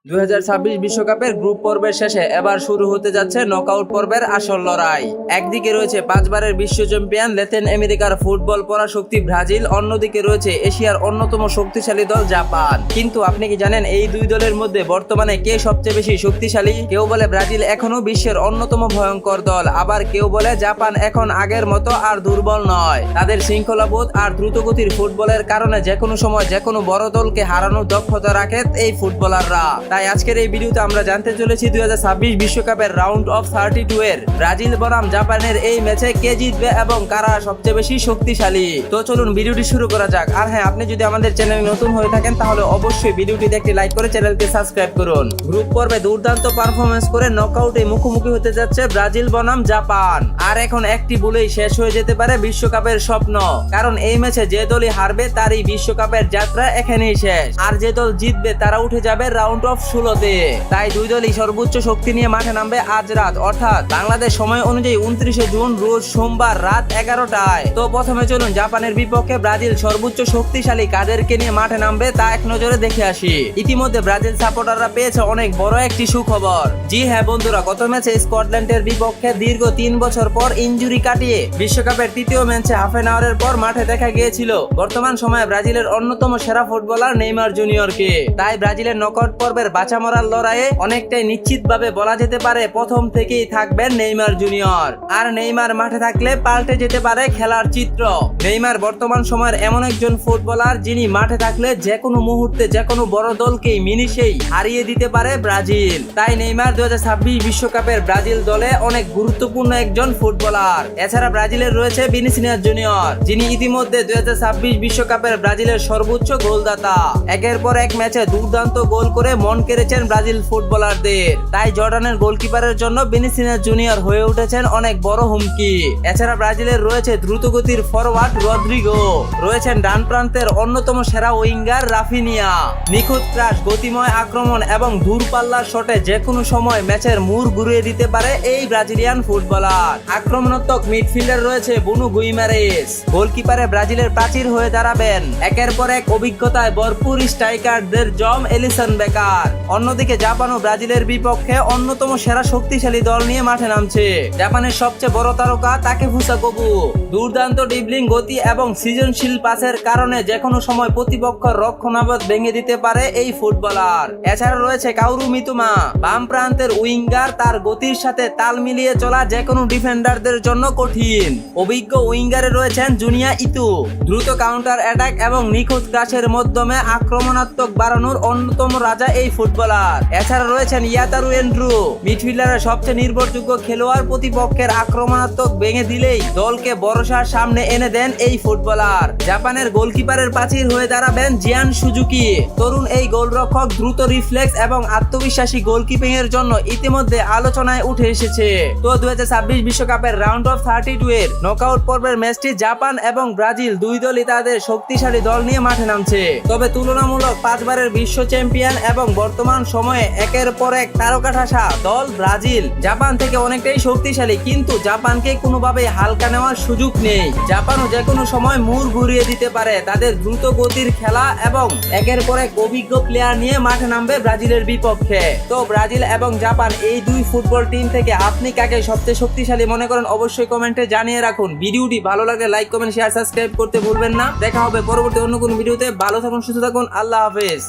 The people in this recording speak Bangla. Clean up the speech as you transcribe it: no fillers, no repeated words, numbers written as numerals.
2026 বিশ্বকাপের গ্রুপ পর্বের শেষে এবার শুরু হতে যাচ্ছে নকআউট পর্বের আসল লড়াই। একদিকে রয়েছে 5 বারের বিশ্ব চ্যাম্পিয়ন ল্যাটিন আমেরিকার ফুটবল পরাশক্তি ব্রাজিল, অন্যদিকে রয়েছে এশিয়ার অন্যতম শক্তিশালী দল জাপান। কিন্তু আপনি কি জানেন এই দুই দলের মধ্যে বর্তমানে কে সবচেয়ে বেশি শক্তিশালী? কেউ বলে ব্রাজিল এখনো বিশ্বের অন্যতম ভয়ঙ্কর দল, আবার কেউ বলে জাপান এখন আগের মতো আর দুর্বল নয়। তাদের শৃঙ্খলাবোধ আর দ্রুতগতির ফুটবলের কারণে যেকোনো সময় যেকোনো বড় দলকে হারানোর দক্ষতা রাখে এই ফুটবলাররা। তাই আজকের এই ভিডিওতে আমরা জানতে চলেছি 2026 বিশ্বকাপের রাউন্ড অফ 32 এর ব্রাজিল বনাম জাপানের এই ম্যাচে কে জিতবে এবং কারা সবচেয়ে বেশি শক্তিশালী। তো চলুন ভিডিওটি শুরু করা যাক। আর হ্যাঁ, আপনি যদি আমাদের চ্যানেলে নতুন হয়ে থাকেন তাহলে অবশ্যই ভিডিওটিতে একটি লাইক করে চ্যানেলকে সাবস্ক্রাইব করুন। গ্রুপ পর্বে দুর্দান্ত পারফরমেন্স করে নকআউটে মুখোমুখি হতে যাচ্ছে ব্রাজিল বনাম জাপান। আর এখন একটি ভুলেই শেষ হয়ে যেতে পারে বিশ্বকাপের স্বপ্ন, কারণ এই ম্যাচে যে দলই হারবে তারই বিশ্বকাপের যাত্রা এখানেই শেষ, আর যে দল জিতবে তারা উঠে যাবে রাউন্ড অফ 16-তে। তাই দুই দলই সর্বোচ্চ শক্তি নিয়ে মাঠে নামবে আজ রাত, অর্থাৎ বাংলাদেশ সময় অনুযায়ী 29 জুন রোজ সোমবার রাত 11টায়। তো প্রথমে চলুন জাপানের বিপক্ষে ব্রাজিল সর্বোচ্চ শক্তিশালী কাদেরকে নিয়ে মাঠে নামবে তা এক নজরে দেখে আসি। ইতিমধ্যে ব্রাজিল সাপোর্টাররা পেয়েছে অনেক বড় একটি সুখবর। জি হ্যাঁ বন্ধুরা, গত ম্যাচে স্কটল্যান্ডের বিপক্ষে দীর্ঘ 3 বছর পর ইনজুরি কাটিয়ে বিশ্বকাপের তৃতীয় ম্যাচে হাফ এন আওয়ারের পর মাঠে দেখা গিয়েছিল বর্তমান সময়ে ব্রাজিলের অন্যতম সেরা ফুটবলার নেইমার জুনিয়রকে। তাই ব্রাজিলের নকআউট পর্বের বাঁচা মরার লড়াইয়ে অনেকটাই নিশ্চিতভাবে বলা যেতে পারে প্রথম থেকেই থাকবেন নেইমার জুনিয়র। আর নেইমার মাঠে থাকলে পাল্টে যেতে পারে খেলার চিত্র। নেইমার বর্তমান সময়ের এমন একজন ফুটবলার যিনি মাঠে থাকলে যে কোনো মুহূর্তে যে কোনো বড় দলকেই মিনিশেই হারিয়ে দিতে পারে ব্রাজিল। তাই নেইমার 2026 বিশ্বকাপের ব্রাজিল দলে অনেক গুরুত্বপূর্ণ একজন ফুটবলার। এছাড়া ব্রাজিলের রয়েছে ভিনিসিয়াস জুনিয়র, যিনি ইতিমধ্যে 2026 বিশ্বকাপের ব্রাজিলের সর্বোচ্চ গোলদাতা। একের পর এক ম্যাচে দুর্দান্ত গোল করে মন কেড়েছেন ব্রাজিল ফুটবলারদের। তাই জর্ডানের গোলকিপারের জন্য ভিনিসিয়াস জুনিয়র হয়ে উঠেছেন অনেক বড় হুমকি। এছাড়া ব্রাজিলের রয়েছে দ্রুতগতির ফরওয়ার্ড রদ্রিগো, রয়েছেন ডান প্রান্তের অন্যতম সেরা উইঙ্গার রাফিনিয়া। নিখুঁত ক্রাশ, গতিময় আক্রমণ এবং দূরপাল্লার শটে যে কোনো সময় ম্যাচের মুড় ঘুরিয়ে দিতে পারে এই ব্রাজিলিয়ান ফুটবলার। আক্রমণাত্মক মিডফিল্ডার রয়েছে বুনো গুইমারেস। গোলকিপারে ব্রাজিলের প্রাচীর হয়ে দাঁড়াবেন একের পর এক অভিজ্ঞতায় ভরপুর স্ট্রাইকারদের জম এলিসন বেকার। অন্যদিকে জাপান ও ব্রাজিলের বিপক্ষে অন্যতম সেরা শক্তিশালী দল নিয়ে মাঠে নামছে জাপানের সবচেয়ে বড় তারকা তাকেফুসা কোবু। দুর্দান্ত ড্রিবলিং, গতি এবং সৃজনশীল পাসের কারণে যে কোনো সময় প্রতিপক্ষের রক্ষণাবেক্ষণ ভেঙে দিতে পারে এই ফুটবলার। এছাড়া রয়েছে কাওরু মিতুমা, বাম প্রান্তের উইঙ্গার। তার গতির সাথে তাল মিলিয়ে চলা যে কোনো ডিফেন্ডারদের জন্য কঠিন। অভিজ্ঞ উইঙ্গারে রয়েছেন জুনিয়া ইতু, দ্রুত কাউন্টার অ্যাটাক এবং নিখুঁত ক্রাশের মাধ্যমে আক্রমণাত্মক বাড়ানোর অন্যতম রাজা এই ফুটবলার। এছাড়া রয়েছেন ইয়াতারু এন্ড্রু, মিডফিল্ডারের সবচেয়ে নির্ভরযোগ্য খেলোয়াড়। প্রতিপক্ষের আক্রমণাত্মক ভেঙে দিলেই দলকে ভরসার সামনে এনে দেন এই ফুটবলার। জাপানের গোলকিপারের প্রাচীর হয়ে দাঁড়াবেন জিয়ান সুজুকি। তরুণ এই গোলরক্ষক দ্রুত রিফ্লেক্স এবং আত্মবিশ্বাসী গোলকিপিং এর জন্য ইতিমধ্যে আলোচনায় উঠে এসেছে। তো 2026 বিশ্বকাপের রাউন্ড অফ 32 এর নকআউট পর্বের ম্যাচটি জাপান এবং ব্রাজিল দুই দলই তাদের শক্তিশালী দল নিয়ে মাঠে নামছে। তবে তুলনামূলক 5 বারের বিশ্ব চ্যাম্পিয়ন এবং বর্তমান সময়ে একের পর এক তারকা ঠাসা দল ব্রাজিল জাপান থেকে অনেকটাই শক্তিশালী, কিন্তু জাপানকে কোনোভাবেই হালকা নেওয়ার সুযোগ নেই। জাপানও যে কোনো সময় মুড় ঘুরিয়ে দিতে পারে তাদের দ্রুত গতির খেলা এবং একের পর এক অভিজ্ঞ প্লেয়ার নিয়ে মাঠে নামবে ব্রাজিলের বিপক্ষে। তো ব্রাজিল এবং জাপান এই দুই ফুটবল টিম থেকে আপনি কাকে সবচেয়ে শক্তিশালী মনে করেন অবশ্যই কমেন্টে জানিয়ে রাখুন। ভিডিওটি ভালো লাগলে লাইক, কমেন্ট, শেয়ার, সাবস্ক্রাইব করতে ভুলবেন না। দেখা হবে পরবর্তী অন্য কোনো ভিডিওতে। ভালো থাকুন, সুস্থ থাকুন, আল্লাহ হাফেজ।